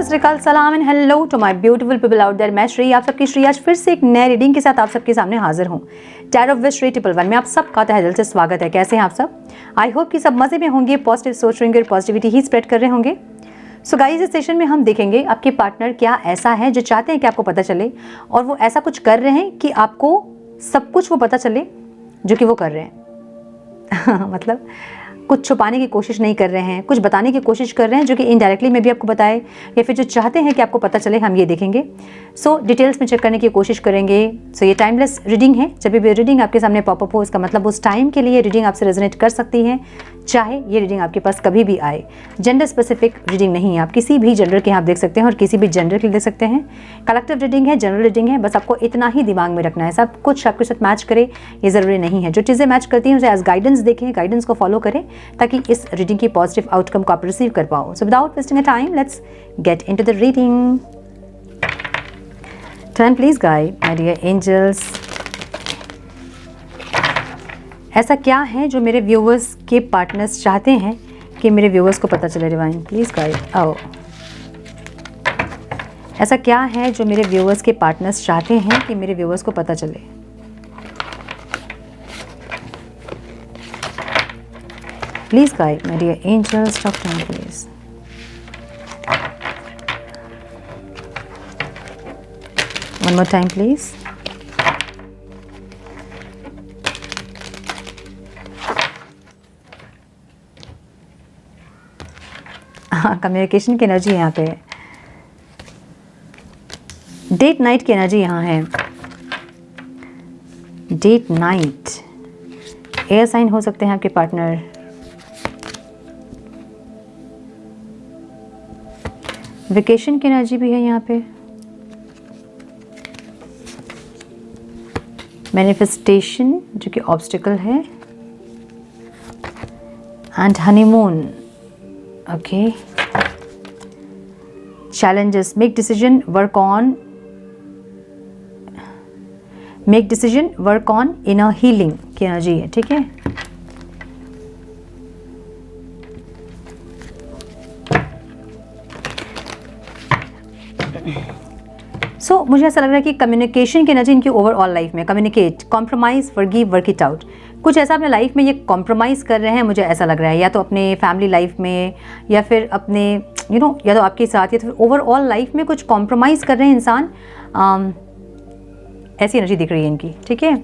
सत श्री अकाल, सलाम and hello to my beautiful people out there. मैं श्री, आप सबकी श्री आज फिर से एक नए रीडिंग के साथ आप सबके सामने हाजिर हूँ। टैरो विद श्री 111 में आप सबका तहे दिल से स्वागत है। कैसे हैं आप सब? आई होप कि सब मज़े में होंगे, पॉजिटिव सोच रहे होंगे और पॉजिटिविटी ही स्प्रेड कर रहे होंगे। सो गाइस, इस सेशन में हम देखेंगे आपके पार्टनर क्या ऐसा है जो चाहते हैं कि आपको पता चले, और वो ऐसा कुछ कर रहे हैं कि आपको सब कुछ वो पता चले जो कि वो कर रहे हैं। मतलब कुछ छुपाने की कोशिश नहीं कर रहे हैं, कुछ बताने की कोशिश कर रहे हैं जो कि इनडायरेक्टली में भी आपको बताए, या फिर जो चाहते हैं कि आपको पता चले, हम ये देखेंगे। सो डिटेल्स में चेक करने की कोशिश करेंगे। सो ये टाइमलेस रीडिंग है। जब भी रीडिंग आपके सामने पॉपअप हो, इसका मतलब उस टाइम के लिए रीडिंग आपसे रेजोनेट कर सकती है, चाहे ये रीडिंग आपके पास कभी भी आए। जेंडर स्पेसिफिक रीडिंग नहीं है, आप किसी भी जेंडर के यहाँ आप देख सकते हैं और किसी भी जेंडर के लिए देख सकते हैं। कलेक्टिव रीडिंग है, जनरल रीडिंग है, बस आपको इतना ही दिमाग में रखना है। सब कुछ आपके साथ मैच करे ये ज़रूरी नहीं है। जो चीज़ें मैच करती हैं उसे एज गाइडेंस देखें, गाइडेंस को फॉलो करें ताकि इस रीडिंग की पॉजिटिव आउटकम को आप रिसीव कर पाओ। So without wasting a time, let's get into the reading. Time please guide my dear angels. ऐसा क्या है जो मेरे व्यूवर्स के पार्टनर्स चाहते हैं कि मेरे व्यूवर्स को पता चले? Divine please guide. आओ, ऐसा क्या है जो मेरे व्यूवर्स के पार्टनर्स चाहते हैं कि मेरे व्यूवर्स को पता चले? Please guide my dear angels, talk to me please. One more time please. हाँ, कम्युनिकेशन की एनर्जी यहाँ पे है, डेट नाइट की एनर्जी यहाँ है। डेट नाइट, एयर साइन हो सकते हैं आपके पार्टनर। वेकेशन की एनर्जी भी है यहाँ पे। मैनिफेस्टेशन जो कि ऑब्स्टिकल है, and honeymoon. Okay, challenges, make decision, work on inner healing की एनर्जी है। ठीक है, सो मुझे ऐसा लग रहा है कि कम्युनिकेशन की एनर्जी इनकी ओवरऑल लाइफ में, communicate, compromise, forgive, work it out, कुछ ऐसा अपने लाइफ में ये कॉम्प्रोमाइज़ कर रहे हैं। मुझे ऐसा लग रहा है या तो अपने फैमिली लाइफ में, या फिर अपने या तो आपके साथ, या तो फिर ओवरऑल लाइफ में कुछ कॉम्प्रोमाइज़ कर रहे हैं इंसान। ऐसी एनर्जी दिख रही है इनकी। ठीक है,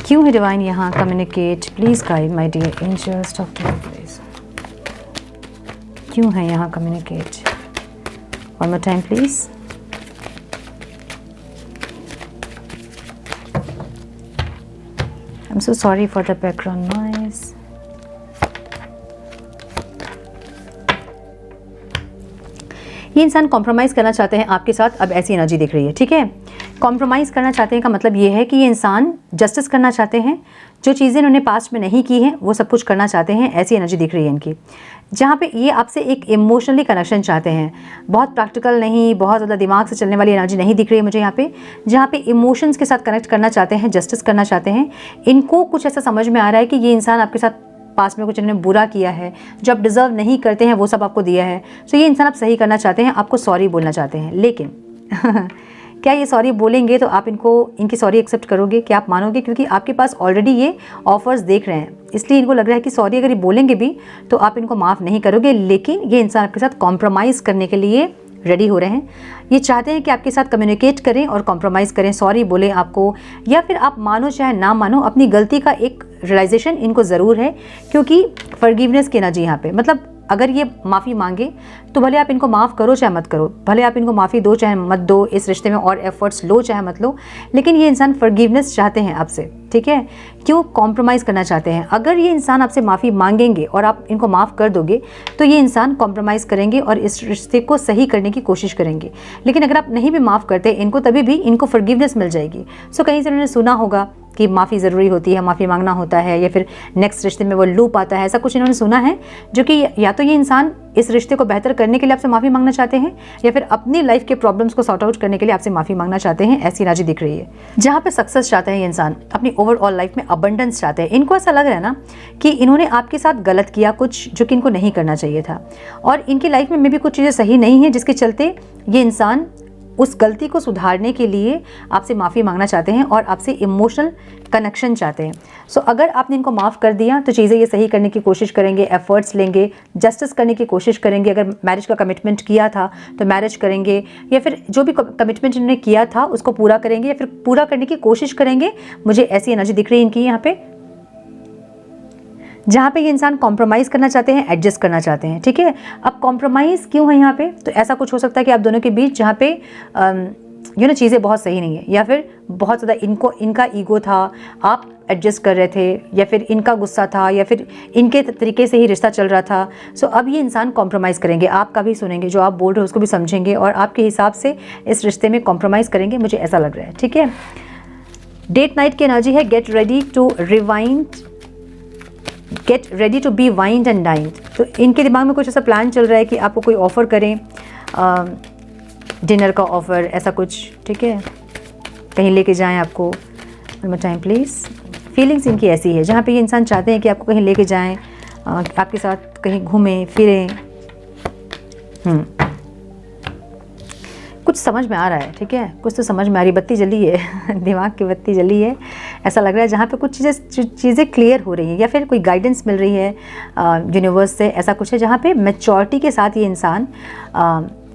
क्यों है डिवाइन यहाँ? Communicate, please guide my dear angels, talk to me please. क्यों है यहाँ communicate? One more time please. I'm so sorry for the background noise. ये इंसान कॉम्प्रोमाइज़ करना चाहते हैं आपके साथ, अब ऐसी एनर्जी दिख रही है। ठीक है, कॉम्प्रोमाइज़ करना चाहते हैं का मतलब ये है कि ये इंसान जस्टिस करना चाहते हैं। जो चीज़ें इन्होंने पास्ट में नहीं की हैं वो सब कुछ करना चाहते हैं। ऐसी एनर्जी दिख रही है इनकी, जहाँ पे ये आपसे एक इमोशनली कनेक्शन चाहते हैं। बहुत प्रैक्टिकल नहीं, बहुत ज़्यादा दिमाग से चलने वाली एनर्जी नहीं दिख रही है मुझे यहाँ पे। जहाँ पे इमोशंस के साथ कनेक्ट करना चाहते हैं, जस्टिस करना चाहते हैं। इनको कुछ ऐसा समझ में आ रहा है कि ये इंसान आपके साथ पास में कुछ इन्होंने बुरा किया है, जो आप डिज़र्व नहीं करते हैं वो सब आपको दिया है। तो ये इंसान आप सही करना चाहते हैं, आपको सॉरी बोलना चाहते हैं। लेकिन क्या ये सॉरी बोलेंगे तो आप इनकी सॉरी एक्सेप्ट करोगे? क्या आप मानोगे? क्योंकि आपके पास ऑलरेडी ये ऑफर्स देख रहे हैं, इसलिए इनको लग रहा है कि सॉरी अगर ये बोलेंगे भी तो आप इनको माफ़ नहीं करोगे। लेकिन ये इंसान आपके साथ कॉम्प्रोमाइज़ करने के लिए रेडी हो रहे हैं। ये चाहते हैं कि आपके साथ कम्युनिकेट करें और कॉम्प्रोमाइज़ करें, सॉरी बोलें आपको, या फिर आप मानो चाहे ना मानो, अपनी गलती का एक रियलाइजेशन इनको ज़रूर है। क्योंकि फॉरगिवनेस की एनर्जी यहाँ पे, मतलब अगर ये माफ़ी मांगे तो भले आप इनको माफ़ करो चाहे मत करो, भले आप इनको माफ़ी दो चाहे मत दो, इस रिश्ते में और एफर्ट्स लो चाहे मत लो, लेकिन ये इंसान फॉरगिवनेस चाहते हैं आपसे। ठीक है, क्यों कॉम्प्रोमाइज़ करना चाहते हैं? अगर ये इंसान आपसे माफ़ी मांगेंगे और आप इनको माफ़ कर दोगे तो ये इंसान कॉम्प्रोमाइज़ करेंगे और इस रिश्ते को सही करने की कोशिश करेंगे। लेकिन अगर आप नहीं भी माफ़ करते इनको, तभी भी इनको फॉरगिवनेस मिल जाएगी। सो कहीं से उन्होंने सुना होगा कि माफ़ी ज़रूरी होती है, माफ़ी मांगना होता है, या फिर नेक्स्ट रिश्ते में वो लूप आता है, ऐसा कुछ इन्होंने सुना है, जो कि या तो ये इंसान इस रिश्ते को बेहतर करने के लिए आपसे माफ़ी मांगना चाहते हैं, या फिर अपनी लाइफ के प्रॉब्लम्स को सॉर्ट आउट करने के लिए आपसे माफ़ी मांगना चाहते हैं। ऐसी एनर्जी दिख रही है। जहाँ पे सक्सेस चाहते हैं ये इंसान, अपनी ओवरऑल लाइफ में अबंडेंस चाहते हैं। इनको ऐसा लग रहा है ना कि इन्होंने आपके साथ गलत किया कुछ, जो कि इनको नहीं करना चाहिए था, और इनकी लाइफ में भी कुछ चीज़ें सही नहीं है, जिसके चलते ये इंसान उस गलती को सुधारने के लिए आपसे माफ़ी मांगना चाहते हैं और आपसे इमोशनल कनेक्शन चाहते हैं। सो अगर आपने इनको माफ़ कर दिया तो चीज़ें ये सही करने की कोशिश करेंगे, एफर्ट्स लेंगे, जस्टिस करने की कोशिश करेंगे। अगर मैरिज का कमिटमेंट किया था तो मैरिज करेंगे, या फिर जो भी कमिटमेंट इन्होंने किया था उसको पूरा करेंगे, या फिर पूरा करने की कोशिश करेंगे। मुझे ऐसी एनर्जी दिख रही है इनकी यहाँ पे, जहाँ पे ये इंसान कॉम्प्रोमाइज़ करना चाहते हैं, एडजस्ट करना चाहते हैं। ठीक है, अब कॉम्प्रोमाइज़ क्यों है यहाँ पे? तो ऐसा कुछ हो सकता है कि आप दोनों के बीच जहाँ पे चीज़ें बहुत सही नहीं है, या फिर बहुत ज़्यादा इनका ईगो था, आप एडजस्ट कर रहे थे, या फिर इनका गुस्सा था, या फिर इनके तरीके से ही रिश्ता चल रहा था। सो अब ये इंसान कॉम्प्रोमाइज़ करेंगे, आपका भी सुनेंगे, जो आप बोल रहे हो उसको भी समझेंगे, और आपके हिसाब से इस रिश्ते में कॉम्प्रोमाइज़ करेंगे। मुझे ऐसा लग रहा है। ठीक है, डेट नाइट की एनर्जी है, get ready to be wined and dined. तो इनके दिमाग में कुछ ऐसा प्लान चल रहा है कि आपको कोई ऑफ़र करें, डिनर का ऑफ़र, ऐसा कुछ। ठीक है, कहीं लेके जाएं आपको। Time please. फीलिंग्स इनकी ऐसी है, जहाँ पे ये इंसान चाहते हैं कि आपको कहीं लेके जाएं, आपके साथ कहीं घूमें फिरें। कुछ समझ में आ रहा है। ठीक है, कुछ तो समझ में आ रही, बत्ती जली है दिमाग की बत्ती जली है, ऐसा लग रहा है। जहाँ पे कुछ चीज़ें क्लियर हो रही हैं, या फिर कोई गाइडेंस मिल रही है यूनिवर्स से, ऐसा कुछ है। जहाँ पे मैच्योरिटी के साथ ये इंसान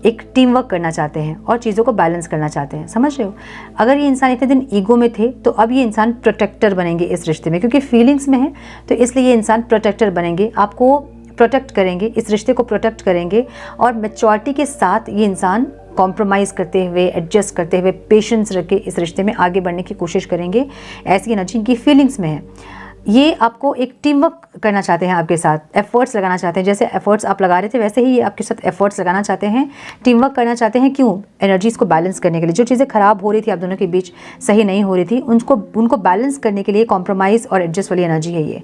एक टीम वर्क करना चाहते हैं और चीज़ों को बैलेंस करना चाहते हैं। समझ रहे हो? अगर ये इंसान इतने दिन ईगो में थे, तो अब ये इंसान प्रोटेक्टर बनेंगे इस रिश्ते में, क्योंकि फीलिंग्स में है, तो इसलिए ये इंसान प्रोटेक्टर बनेंगे, आपको प्रोटेक्ट करेंगे, इस रिश्ते को प्रोटेक्ट करेंगे। और मैच्योरिटी के साथ ये इंसान कॉम्प्रोमाइज़ करते हुए, एडजस्ट करते हुए, पेशेंस रख के इस रिश्ते में आगे बढ़ने की कोशिश करेंगे। ऐसी एनर्जी इनकी फीलिंग्स में है। ये आपको एक टीम वर्क करना चाहते हैं, आपके साथ एफर्ट्स लगाना चाहते हैं। जैसे एफर्ट्स आप लगा रहे थे, वैसे ही ये आपके साथ एफर्ट्स लगाना चाहते हैं, टीम वर्क करना चाहते हैं। क्यों? एनर्जीज़ को बैलेंस करने के लिए। जो चीज़ें ख़राब हो रही थी आप दोनों के बीच, सही नहीं हो रही थी, उनको बैलेंस करने के लिए कॉम्प्रोमाइज़ और एडजस्ट वाली एनर्जी है ये।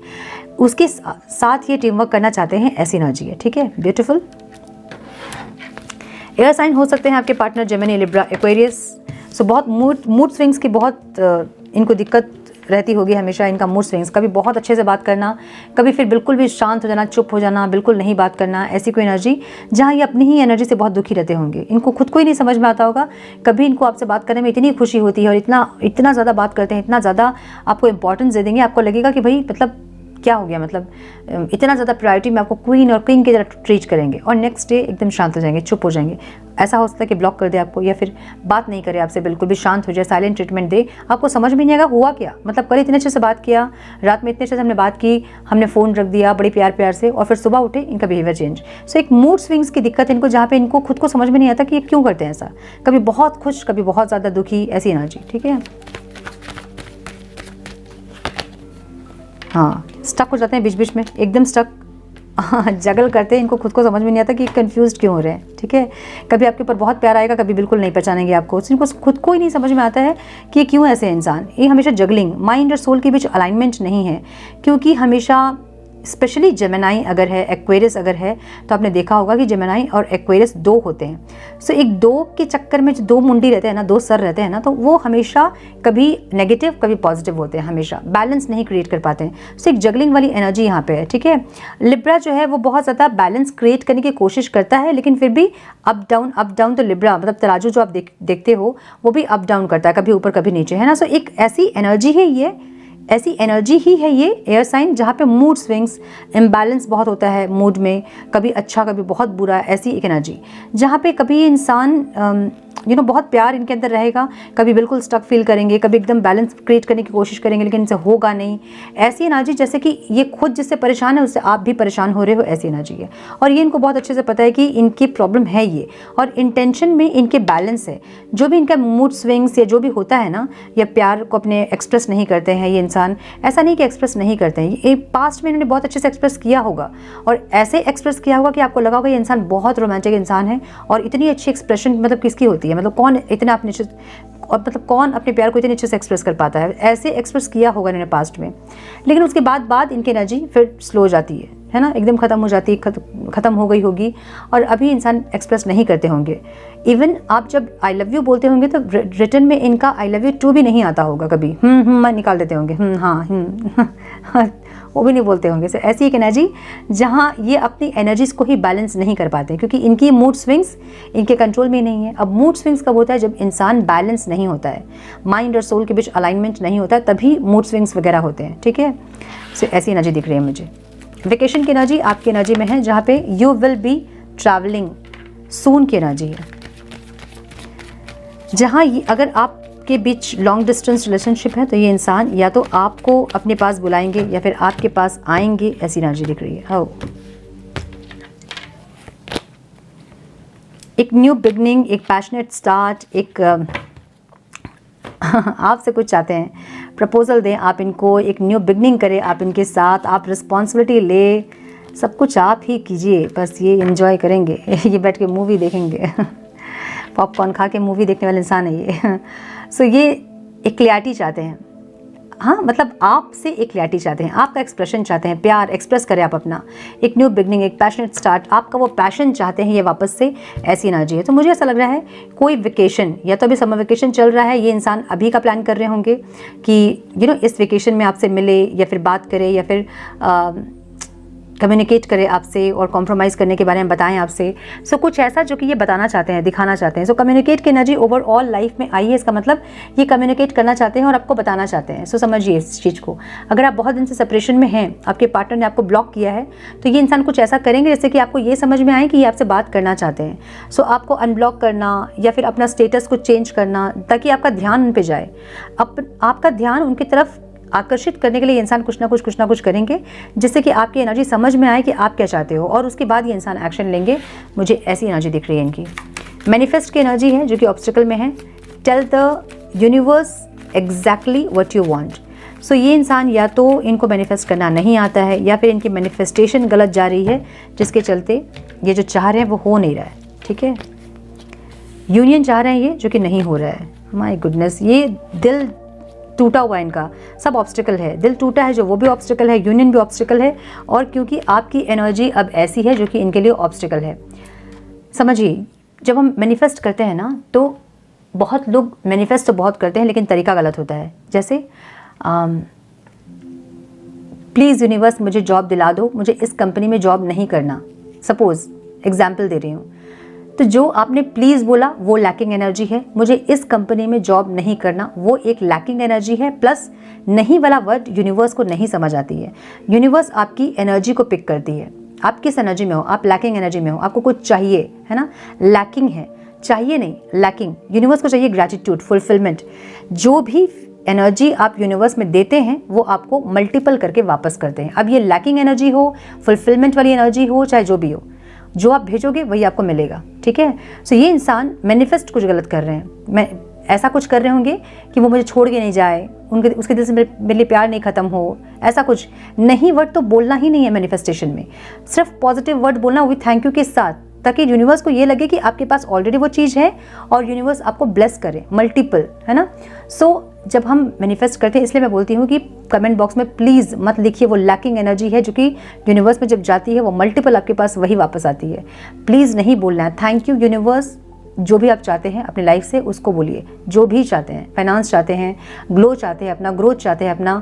उसके साथ ये टीम वर्क करना चाहते हैं, ऐसी एनर्जी है। ठीक है, ब्यूटीफुल। एयर साइन हो सकते हैं आपके पार्टनर, जेमिनी, लिब्रा, एक्वेरियस। सो बहुत मूड स्विंग्स की बहुत इनको दिक्कत रहती होगी हमेशा। इनका मूड स्विंग्स, कभी बहुत अच्छे से बात करना, कभी फिर बिल्कुल भी शांत हो जाना, चुप हो जाना, बिल्कुल नहीं बात करना। ऐसी कोई एनर्जी जहाँ ये अपनी ही एनर्जी से बहुत दुखी रहते होंगे। इनको खुद को ही नहीं समझ में आता होगा। कभी इनको आपसे बात करने में इतनी खुशी होती है और इतना ज़्यादा बात करते हैं, इतना ज़्यादा आपको इंपॉर्टेंस दे देंगे, आपको लगेगा कि भाई मतलब क्या हो गया, मतलब इतना ज़्यादा प्रायोरिटी में आपको क्वीन और किंग की तरह ट्रीट करेंगे, और नेक्स्ट डे एकदम शांत हो जाएंगे, चुप हो जाएंगे। ऐसा हो सकता है कि ब्लॉक कर दे आपको, या फिर बात नहीं करे आपसे, बिल्कुल भी शांत हो जाए, साइलेंट ट्रीटमेंट दे। आपको समझ में नहीं आएगा हुआ क्या, मतलब कल इतने अच्छे से बात किया, रात में इतने अच्छे से हमने बात की, हमने फ़ोन रख दिया बड़े प्यार से, और फिर सुबह उठे इनका बिहेवियर चेंज। सो एक मूड स्विंग्स की दिक्कत है इनको, जहाँ पे इनको खुद को समझ में नहीं आता कि ये क्यों करते हैं ऐसा। कभी बहुत खुश, कभी बहुत ज़्यादा दुखी, ऐसी एनर्जी। ठीक है, हाँ, स्टक हो जाते हैं बीच बीच में, एकदम स्टक जगल करते हैं। इनको खुद को समझ में नहीं आता कि कंफ्यूज्ड क्यों हो रहे हैं। ठीक है, कभी आपके ऊपर बहुत प्यार आएगा, कभी बिल्कुल नहीं पहचानेंगे आपको। इनको खुद को ही नहीं समझ में आता है कि क्यों ऐसे इंसान। ये हमेशा जगलिंग, माइंड और सोल के बीच अलाइनमेंट नहीं है, क्योंकि हमेशा स्पेशली जेमिनी अगर है, एक्वेरियस अगर है, तो आपने देखा होगा कि जेमिनी और एक्वेरियस दो होते हैं। सो एक दो के चक्कर में जो दो मुंडी रहते हैं ना, दो सर रहते हैं ना, तो वो हमेशा कभी नेगेटिव कभी पॉजिटिव होते हैं, हमेशा बैलेंस नहीं क्रिएट कर पाते हैं। सो एक जगलिंग वाली एनर्जी यहाँ पे है। ठीक है, लिब्रा जो है वो बहुत ज़्यादा बैलेंस क्रिएट करने की कोशिश करता है, लेकिन फिर भी अप डाउन। तो लिब्रा मतलब तराजू जो आप देखते हो वो भी अप डाउन करता है, कभी ऊपर कभी नीचे, है ना। सो एक ऐसी एनर्जी है ये, ऐसी एनर्जी ही है ये एयर साइन, जहाँ पे मूड स्विंग्स, इम्बैलेंस बहुत होता है मूड में, कभी अच्छा कभी बहुत बुरा। ऐसी एक एनर्जी जहाँ पे कभी इंसान बहुत प्यार इनके अंदर रहेगा, कभी बिल्कुल स्टक फील करेंगे, कभी एकदम बैलेंस क्रिएट करने की कोशिश करेंगे, लेकिन इनसे होगा नहीं। ऐसी एनर्जी जैसे कि ये खुद जिससे परेशान है उससे आप भी परेशान हो रहे हो, ऐसी एनर्जी है। और ये इनको बहुत अच्छे से पता है कि इनकी प्रॉब्लम है ये, और इंटेंशन में इनके बैलेंस है। जो भी इनका मूड स्विंग्स या जो भी होता है ना, या प्यार को अपने एक्सप्रेस नहीं करते हैं ये इंसान, ऐसा नहीं कि एक्सप्रेस नहीं करते हैं, ये पास्ट में इन्होंने बहुत अच्छे से एक्सप्रेस किया होगा, और ऐसे एक्सप्रेस किया होगा कि आपको लगा होगा ये इंसान बहुत रोमांटिक इंसान है। और इतनी अच्छी एक्सप्रेशन मतलब किसकी होती है, मतलब और मतलब कौन अपने प्यार को इतने अच्छे से एक्सप्रेस कर पाता है, ऐसे एक्सप्रेस किया होगा इन्होंने पास्ट में, लेकिन उसके बाद इनकी एनर्जी फिर स्लो हो जाती है ना, एकदम ख़त्म हो जाती है, ख़त्म हो गई होगी और अभी इंसान एक्सप्रेस नहीं करते होंगे। इवन आप जब आई लव यू बोलते होंगे तो रिटर्न में इनका आई लव यू टू भी नहीं आता होगा कभी, मैं निकाल देते होंगे, हाँ वो भी नहीं बोलते होंगे। सो ऐसी एक एनर्जी जहाँ ये अपनी एनर्जीज को ही बैलेंस नहीं कर पाते, क्योंकि इनकी मूड स्विंग्स इनके कंट्रोल में नहीं है। अब मूड स्विंग्स कब होता है? जब इंसान बैलेंस नहीं होता है, माइंड और सोल के बीच अलाइनमेंट नहीं होता है, तभी मूड स्विंग्स वगैरह होते हैं, ठीक है। सो ऐसी एनर्जी दिख रही है मुझे। वेकेशन की एनर्जी आपकी एनर्जी में है, जहाँ पे यू विल बी ट्रैवलिंग सून की एनर्जी है, जहाँ अगर आपके बीच लॉन्ग डिस्टेंस रिलेशनशिप है तो ये इंसान या तो आपको अपने पास बुलाएंगे या फिर आपके पास आएंगे, ऐसी एनर्जी दिख रही है। एक न्यू बिगनिंग, एक पैशनेट स्टार्ट, एक आपसे कुछ चाहते हैं, प्रपोजल दें आप इनको, एक न्यू बिगनिंग करें आप इनके साथ, आप रिस्पॉन्सिबिलिटी ले, सब कुछ आप ही कीजिए, बस ये एंजॉय करेंगे ये बैठ के मूवी देखेंगे पॉपकॉर्न खा के मूवी देखने वाले इंसान है ये सो ये एक क्लैरिटी चाहते हैं, हाँ मतलब आपसे एक क्लैरिटी चाहते हैं, आपका एक्सप्रेशन चाहते हैं, प्यार एक्सप्रेस करें आप अपना, एक न्यू बिगनिंग, एक पैशनेट स्टार्ट, आपका वो पैशन चाहते हैं ये वापस से, ऐसी एनर्जी है। तो मुझे ऐसा लग रहा है कोई वेकेशन, या तो अभी समर वेकेशन चल रहा है, ये इंसान अभी का प्लान कर रहे होंगे कि इस वेकेशन में आपसे मिले या फिर बात करे या फिर कम्युनिकेट करें आपसे और कॉम्प्रोमाइज़ करने के बारे में बताएं आपसे। सो कुछ ऐसा जो कि ये बताना चाहते हैं, दिखाना चाहते हैं। सो कम्युनिकेट की एनर्जी ओवरऑल लाइफ में आई है, इसका मतलब ये कम्युनिकेट करना चाहते हैं और आपको बताना चाहते हैं। सो समझिए इस चीज़ को। अगर आप बहुत दिन से सेपरेशन में हैं, आपके पार्टनर ने आपको ब्लॉक किया है, तो ये इंसान कुछ ऐसा करेंगे जैसे कि आपको ये समझ में आए कि ये आपसे बात करना चाहते हैं। सो आपको अनब्लॉक करना या फिर अपना स्टेटस को चेंज करना ताकि आपका ध्यान उन पर जाए, आपका ध्यान उनकी तरफ आकर्षित करने के लिए इंसान कुछ ना कुछ करेंगे जिससे कि आपकी एनर्जी समझ में आए कि आप क्या चाहते हो, और उसके बाद ये इंसान एक्शन लेंगे। मुझे ऐसी एनर्जी दिख रही है इनकी। मैनिफेस्ट की एनर्जी है जो कि ऑब्स्टिकल में है। Tell the universe exactly what you want. So ये इंसान या तो इनको मैनिफेस्ट करना नहीं आता है या फिर इनकी मैनिफेस्टेशन गलत जा रही है, जिसके चलते ये जो चाह रहे हैं वो हो नहीं रहा है, ठीक है। यूनियन चाह रहे हैं ये, जो कि नहीं हो रहा है। माय गुडनेस, ये दिल टूटा हुआ इनका, सब ऑब्स्टिकल है। दिल टूटा है जो, वो भी ऑब्स्टिकल है, यूनियन भी ऑब्स्टिकल है, और क्योंकि आपकी एनर्जी अब ऐसी है जो कि इनके लिए ऑब्स्टिकल है। समझिए, जब हम मैनिफेस्ट करते हैं ना, तो बहुत लोग मैनिफेस्ट तो बहुत करते हैं लेकिन तरीका गलत होता है। जैसे प्लीज़ यूनिवर्स मुझे जॉब दिला दो, मुझे इस कंपनी में जॉब नहीं करना, सपोज एग्जाम्पल दे रही हूँ। तो जो आपने प्लीज़ बोला वो लैकिंग एनर्जी है, मुझे इस कंपनी में जॉब नहीं करना वो एक लैकिंग एनर्जी है। प्लस नहीं वाला वर्ड यूनिवर्स को नहीं समझ आती है। यूनिवर्स आपकी एनर्जी को पिक करती है, आप किस एनर्जी में हो, आप लैकिंग एनर्जी में हो, आपको कुछ चाहिए है ना, लैकिंग है, चाहिए नहीं, लैकिंग। यूनिवर्स को चाहिए ग्रैटिट्यूड, फुलफिलमेंट। जो भी एनर्जी आप यूनिवर्स में देते हैं वो आपको मल्टीपल करके वापस करते हैं। अब ये लैकिंग एनर्जी हो, फुलफिलमेंट वाली एनर्जी हो, चाहे जो भी हो, जो आप भेजोगे वही आपको मिलेगा, ठीक है। सो ये इंसान मैनिफेस्ट कुछ गलत कर रहे हैं। मैं ऐसा कुछ कर रहे होंगे कि वो मुझे छोड़ के नहीं जाए, उसके दिल से मेरे लिए प्यार नहीं खत्म हो, ऐसा कुछ नहीं। वर्ड तो बोलना ही नहीं है मैनिफेस्टेशन में, सिर्फ पॉजिटिव वर्ड बोलना विद थैंक यू के साथ, ताकि यूनिवर्स को ये लगे कि आपके पास ऑलरेडी वो चीज़ है और यूनिवर्स आपको ब्लेस करे मल्टीपल, है ना। सो जब हम मैनिफेस्ट करते हैं, इसलिए मैं बोलती हूँ कि कमेंट बॉक्स में प्लीज़ मत लिखिए वो लैकिंग एनर्जी है, जो कि यूनिवर्स में जब जाती है वो मल्टीपल आपके पास वही वापस आती है। प्लीज़ नहीं बोलना है। थैंक यू यूनिवर्स, जो भी आप चाहते हैं अपनी लाइफ से उसको बोलिए, जो भी चाहते हैं, फाइनेंस चाहते हैं, ग्लो चाहते हैं, अपना ग्रोथ चाहते हैं, अपना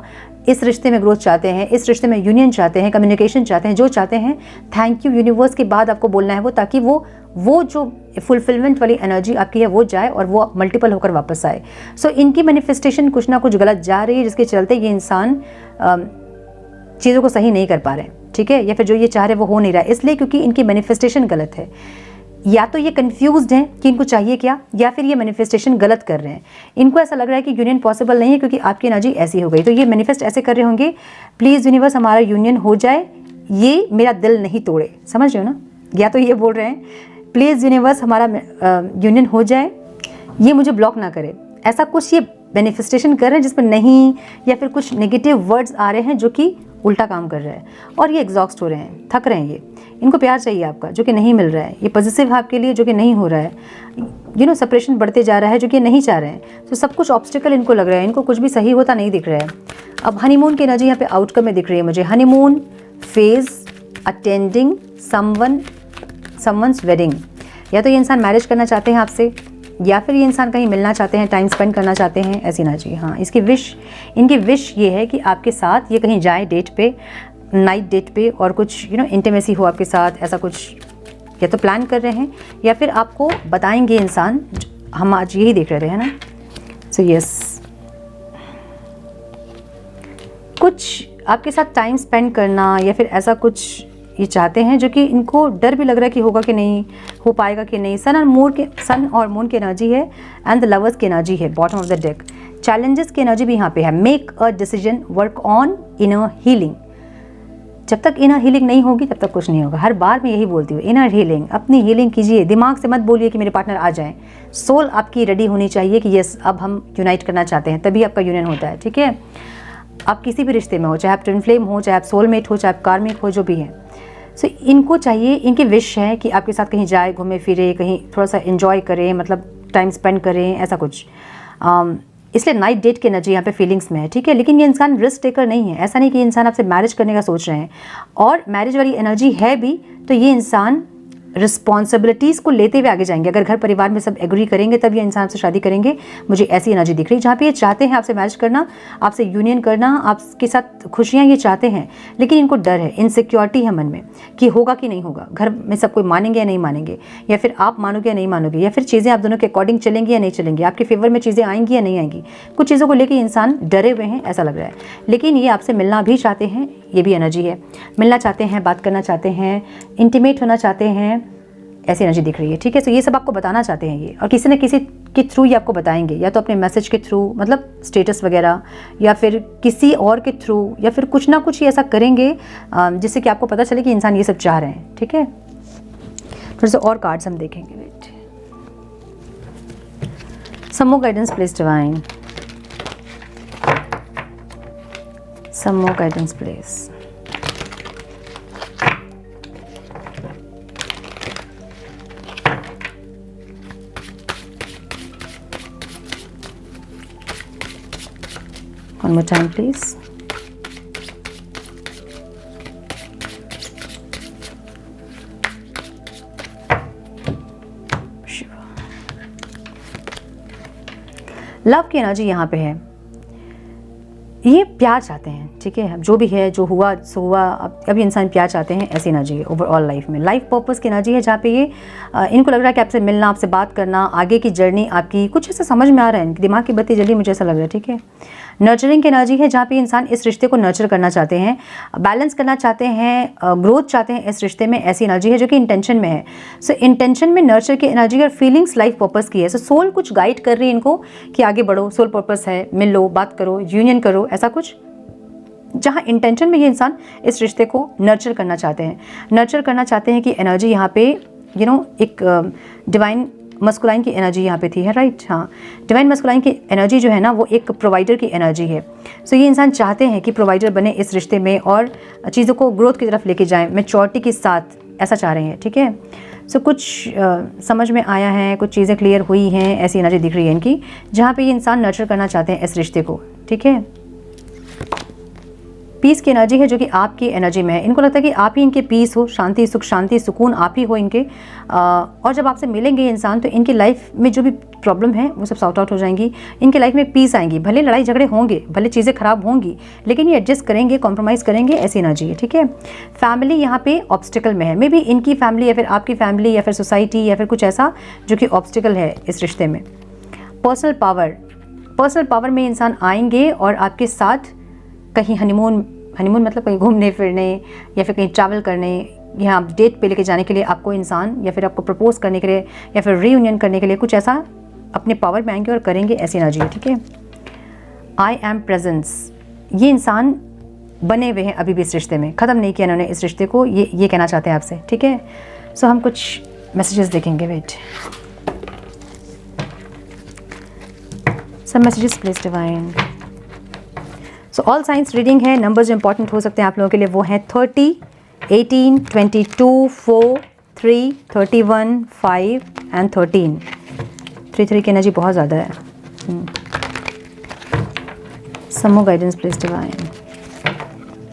इस रिश्ते में ग्रोथ चाहते हैं, इस रिश्ते में यूनियन चाहते हैं, कम्युनिकेशन चाहते हैं, जो चाहते हैं, थैंक यू यूनिवर्स के बाद आपको बोलना है वो, ताकि वो जो फुलफिलमेंट वाली एनर्जी आपकी है वो जाए और वो मल्टीपल होकर वापस आए। सो इनकी मैनिफेस्टेशन कुछ ना कुछ गलत जा रही है, जिसके चलते ये इंसान चीज़ों को सही नहीं कर पा रहे हैं, ठीक है, या फिर जो ये चाह रहे वो हो नहीं रहा है, इसलिए क्योंकि इनकी मैनिफेस्टेशन गलत है। या तो ये कंफ्यूज्ड हैं कि इनको चाहिए क्या, या फिर ये मैनिफेस्टेशन गलत कर रहे हैं। इनको ऐसा लग रहा है कि यूनियन पॉसिबल नहीं है क्योंकि आपकी एनर्जी ऐसी हो गई, तो ये मैनिफेस्ट ऐसे कर रहे होंगे, प्लीज़ यूनिवर्स हमारा यूनियन हो जाए, ये मेरा दिल नहीं तोड़े, समझ रहे हो ना। या तो ये बोल रहे हैं प्लीज़ यूनिवर्स हमारा यूनियन हो जाए, ये मुझे ब्लॉक ना करे, ऐसा कुछ ये मैनिफेस्टेशन कर रहे हैं जिसमें नहीं, या फिर कुछ नेगेटिव वर्ड्स आ रहे हैं जो कि उल्टा काम कर रहा है और ये एग्जॉस्ट हो रहे हैं, थक रहे हैं, ये इनको प्यार चाहिए आपका जो कि नहीं मिल रहा है, ये पॉजिटिव है आपके लिए जो कि नहीं हो रहा है, सेपरेशन बढ़ते जा रहा है जो कि नहीं चाह रहे हैं। तो सब कुछ ऑब्स्टिकल इनको लग रहा है, इनको कुछ भी सही होता नहीं दिख रहा है। अब हनीमून की एनर्जी यहाँ पे आउटकम में दिख रही है मुझे, honeymoon phase attending someone's wedding. या तो ये इंसान मैरिज करना चाहते हैं आपसे, या फिर ये इंसान कहीं मिलना चाहते हैं, टाइम स्पेंड करना चाहते हैं, ऐसी एनर्जी। हाँ, इनकी विश ये है कि आपके साथ ये कहीं जाए डेट पे, नाइट डेट पे, और कुछ इंटीमेसी हो आपके साथ, ऐसा कुछ या तो प्लान कर रहे हैं या फिर आपको बताएंगे इंसान। हम आज यही देख रहे थे, है ना। सो यस, कुछ आपके साथ टाइम स्पेंड करना या फिर ऐसा कुछ ये चाहते हैं, जो कि इनको डर भी लग रहा है कि होगा कि नहीं, हो पाएगा कि नहीं। सन और मून की एनर्जी है एंड द लवर्स की एनर्जी है bottom of the deck. Challenges की एनर्जी भी यहाँ पे है। Make a decision, work on inner healing. जब तक इनर हीलिंग नहीं होगी तब तक कुछ नहीं होगा। हर बार मैं यही बोलती हूँ, इनर हीलिंग, अपनी हीलिंग कीजिए। दिमाग से मत बोलिए कि मेरे पार्टनर आ जाएं। सोल आपकी रेडी होनी चाहिए कि यस अब हम यूनाइट करना चाहते हैं, तभी आपका यूनियन होता है। ठीक है, आप किसी भी रिश्ते में हो, चाहे आप ट्विन फ्लेम हो, चाहे आप सोलमेट हो, चाहे आप कार्मिक हो, जो भी है। सो इनको चाहिए, इनकी विश है कि आपके साथ कहीं जाए, घूमे फिरे, कहीं थोड़ा सा एंजॉय करें, मतलब टाइम स्पेंड करें, ऐसा कुछ। इसलिए नाइट डेट की एनर्जी यहाँ पे फीलिंग्स में है। ठीक है, लेकिन ये इंसान रिस्क टेकर नहीं है। ऐसा नहीं कि ये इंसान आपसे मैरिज करने का सोच रहे हैं, और मैरिज वाली एनर्जी है भी, तो ये इंसान रिस्पॉन्सिबिलिटीज़ को लेते हुए आगे जाएंगे। अगर घर परिवार में सब एग्री करेंगे तब ये इंसान से शादी करेंगे। मुझे ऐसी एनर्जी दिख रही है, जहाँ पे ये चाहते हैं आपसे मैरिज करना, आपसे यूनियन करना, आपके साथ खुशियाँ ये चाहते हैं, लेकिन इनको डर है, इनसिक्योरिटी है मन में कि होगा कि नहीं होगा, घर में सब कोई मानेंगे या नहीं मानेंगे, या फिर आप मानोगे या नहीं मानोगे, या फिर चीज़ें आप दोनों के अकॉर्डिंग चलेंगी या नहीं चलेंगी, आपके फेवर में चीज़ें आएंगी या नहीं आएंगी। कुछ चीज़ों को लेकर इंसान डरे हुए हैं, ऐसा लग रहा है। लेकिन ये आपसे मिलना भी चाहते हैं, ये भी एनर्जी है। मिलना चाहते हैं, बात करना चाहते हैं, इंटीमेट होना चाहते हैं, ऐसी एनर्जी दिख रही है। ठीक है, तो ये सब आपको बताना चाहते हैं ये, और किसी न किसी के थ्रू ये आपको बताएंगे, या तो अपने मैसेज के थ्रू, मतलब स्टेटस वगैरह, या फिर किसी और के थ्रू, या फिर कुछ ना कुछ ये ऐसा करेंगे जिससे कि आपको पता चले कि इंसान ये सब चाह रहे हैं। ठीक है, थोड़े से और कार्ड्स हम देखेंगे। Wait, some more guidance please divine, some more guidance please. One more time, please. Love की एनर्जी यहाँ पे है। ये प्यार चाहते हैं। ठीक है, जो भी है, जो हुआ सो हुआ, अब इंसान प्यार चाहते हैं, ऐसी एनर्जी है ओवरऑल लाइफ में। लाइफ पर्पस की एनर्जी है, जहाँ पे ये इनको लग रहा है कि आपसे मिलना, आपसे बात करना, आगे की जर्नी आपकी कुछ ऐसा समझ में आ रहा है, दिमाग की बत्ती जल्दी, मुझे ऐसा लग रहा है। ठीक है, नर्चरिंग की एनर्जी है, जहाँ पे इंसान इस रिश्ते को नर्चर करना चाहते हैं, बैलेंस करना चाहते हैं, ग्रोथ चाहते हैं इस रिश्ते में, ऐसी एनर्जी है जो कि इंटेंशन में है। सो इंटेंशन में नर्चर की एनर्जी और फीलिंग्स लाइफ पर्पस की है। सो सोल कुछ गाइड कर रही है इनको कि आगे बढ़ो, सोल पर्पस है, मिल लो, बात करो, यूनियन करो, ऐसा कुछ, जहाँ इंटेंशन में ये इंसान इस रिश्ते को नर्चर करना चाहते हैं। नर्चर करना चाहते हैं कि एनर्जी यहाँ पे एक डिवाइन मस्कुलाइन की एनर्जी यहाँ पे थी, है राइट। हाँ, डिवाइन मस्कुलाइन की एनर्जी जो है ना, वो एक प्रोवाइडर की एनर्जी है। सो ये इंसान चाहते हैं कि प्रोवाइडर बने इस रिश्ते में और चीज़ों को ग्रोथ की तरफ लेके जाएं, मैच्योरिटी के साथ, ऐसा चाह रहे हैं। ठीक है, सो कुछ समझ में आया है, कुछ चीज़ें क्लियर हुई हैं, ऐसी एनर्जी दिख रही है इनकी, जहाँ पे ये इंसान नर्चर करना चाहते हैं इस रिश्ते को। ठीक है, पीस की एनर्जी है जो कि आपकी एनर्जी में है। इनको लगता है कि आप ही इनके पीस हो, शांति, सुख, शांति, सुकून आप ही हो इनके। और जब आपसे मिलेंगे इंसान, तो इनकी लाइफ में जो भी प्रॉब्लम है वो सब सॉर्ट आउट हो जाएंगी, इनके लाइफ में पीस आएंगी। भले लड़ाई झगड़े होंगे, भले चीज़ें खराब होंगी, लेकिन ये एडजस्ट करेंगे, कॉम्प्रोमाइज़ करेंगे, ऐसी एनर्जी है। ठीक है, फैमिली यहाँ पे ऑब्स्टिकल में है। मे बी इनकी फैमिली या फिर आपकी फैमिली या फिर सोसाइटी या फिर कुछ ऐसा जो कि ऑब्स्टिकल है इस रिश्ते में। पर्सनल पावर में इंसान आएंगे और आपके साथ कहीं हनीमून मतलब कहीं घूमने फिरने या फिर कहीं ट्रैवल करने, यहाँ डेट पे लेके जाने के लिए आपको इंसान, या फिर आपको प्रपोज करने के लिए या फिर रीयूनियन करने के लिए कुछ ऐसा अपने पावर में आएंगे और करेंगे, ऐसी एनर्जी है। ठीक है, आई एम प्रेजेंस, ये इंसान बने हुए हैं अभी भी इस रिश्ते में, ख़त्म नहीं किया इन्होंने इस रिश्ते को, ये कहना चाहते हैं आपसे। ठीक है, सो हम कुछ मैसेजेस देखेंगे। Wait, some messages please divine. So all science reading है। नंबर जो इंपॉर्टेंट हो सकते हैं आप लोगों के लिए वो हैं 30, 18, 22, 4, 3, 31, 5 एंड 13। 3 की एनर्जी बहुत ज़्यादा है। सम मोर गाइडेंस प्लीज डिवाइन।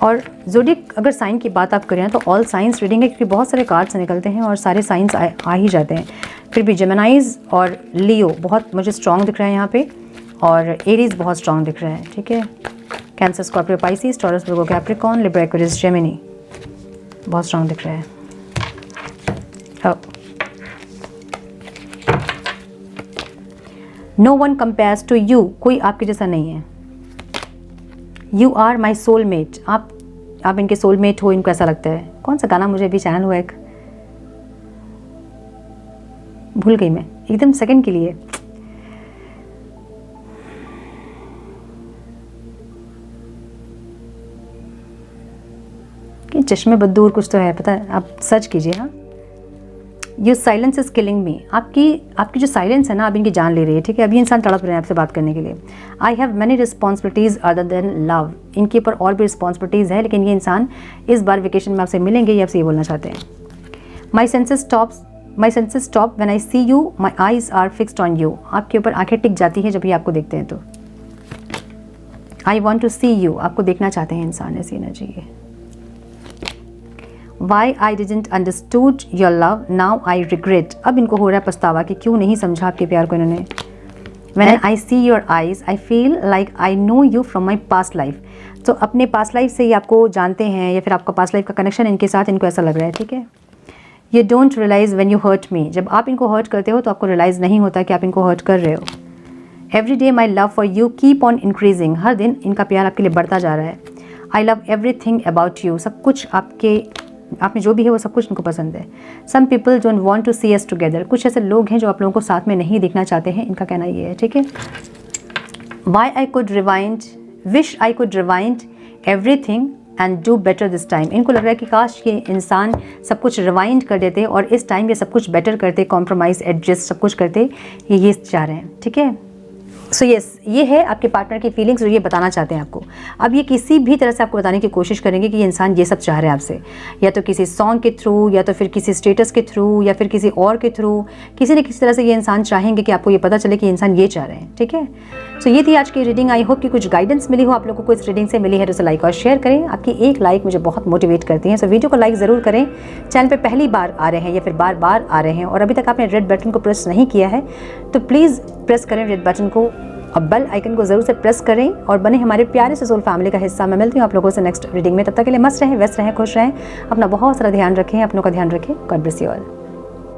और ज़ोडिएक अगर साइन की बात आप करें तो ऑल साइंस रीडिंग है, क्योंकि बहुत सारे कार्ड्स निकलते हैं और सारे साइंस आ ही जाते हैं। फिर भी जेमिनाइज और लियो बहुत मुझे स्ट्रॉन्ग दिख रहा है यहाँ पे, और एरीज बहुत स्ट्रॉन्ग दिख रहा है। ठीक है, Cancer, Scorpio, Pisces, Taurus, Virgo, Capricorn, Libra, Aquarius, Gemini बहुत स्ट्रॉन्ग दिख रहा है। No one compares to you, कोई आपके जैसा नहीं है। यू आर माई सोलमेट, आप इनके सोलमेट हो, इनको ऐसा लगता है। कौन सा गाना मुझे अभी चैनल हुआ एक, भूल गई मैं एकदम सेकंड के लिए। चश्मे बद्दूर कुछ तो है, पता है, आप सर्च कीजिए। हाँ, यू साइलेंस इज किलिंग मी, आपकी जो साइलेंस है ना, आप इनकी जान ले रही है। ठीक है, अभी इंसान तड़प रहे हैं आपसे बात करने के लिए। I have many responsibilities other than love, इनके ऊपर और भी रिस्पॉन्सिबिलिटीज़ है, लेकिन ये इंसान इस बार वेकेशन में आपसे मिलेंगे, ये आपसे ये बोलना चाहते हैं। My senses stop when I see you, my eyes are fixed on you, आपके ऊपर आंखें टिक जाती हैं जब ये आपको देखते हैं तो। I want to see you, आपको देखना चाहते हैं इंसान, ऐसी एनर्जी है। Why I didn't understood your love, now I regret, अब इनको हो रहा है पछतावा कि क्यों नहीं समझा आपके प्यार को इन्होंने। When I see your eyes, I feel like I know you from my past life, तो अपने पास्ट लाइफ से ही आपको जानते हैं, या फिर आपका पास्ट लाइफ का कनेक्शन इनके साथ इनको ऐसा लग रहा है। ठीक है, You don't realize when you hurt me, जब आप इनको हर्ट करते हो तो आपको रियलाइज़ नहीं होता कि आप इनको हर्ट कर रहे हो। Every day my love for you keep on increasing, हर दिन इनका प्यार आपके लिए बढ़ता जा रहा है। I love everything about you, सब कुछ आप में जो भी है वो सब कुछ इनको पसंद है। Some people don't want to see us together, कुछ ऐसे लोग हैं जो आप लोगों को साथ में नहीं देखना चाहते हैं, इनका कहना ये है। ठीक है, Why I could rewind, wish I could rewind everything and do better this time, इनको लग रहा है कि काश ये इंसान सब कुछ रिवाइंड कर देते और इस टाइम ये सब कुछ बेटर करते, कॉम्प्रोमाइज़, एडजस्ट सब कुछ करते, ये चाह रहे हैं। ठीक है, सो यस, ये है आपके पार्टनर की फीलिंग्स, और ये बताना चाहते हैं आपको। अब ये किसी भी तरह से आपको बताने की कोशिश करेंगे कि ये इंसान ये सब चाह रहे हैं आपसे, या तो किसी सॉन्ग के थ्रू, या तो फिर किसी स्टेटस के थ्रू, या फिर किसी और के थ्रू, किसी न किसी तरह से ये इंसान चाहेंगे कि आपको ये पता चले कि इंसान ये चाह रहे हैं। ठीक है, सो ये थी आज की रीडिंग। आई होप कि कुछ गाइडेंस मिली हो आप लोगों को, इस रीडिंग से मिली है तो उसे लाइक और शेयर करें। आपकी एक लाइक मुझे बहुत मोटिवेट करती है, सो वीडियो को लाइक ज़रूर करें। चैनल पे पहली बार आ रहे हैं या फिर बार बार आ रहे हैं और अभी तक आपने रेड बटन को प्रेस नहीं किया है तो प्लीज़ प्रेस करें रेड बटन को, और बेल आइकन को ज़रूर से प्रेस करें और बने हमारे प्यारे से सोल फैमिली का हिस्सा। मैं मिलती हूँ आप लोगों से नेक्स्ट रीडिंग में, तब तक के लिए मस्त रहें, व्यस्त रहें, खुश रहें, अपना बहुत सारा ध्यान रखें, अपनों का ध्यान रखें। God bless you all.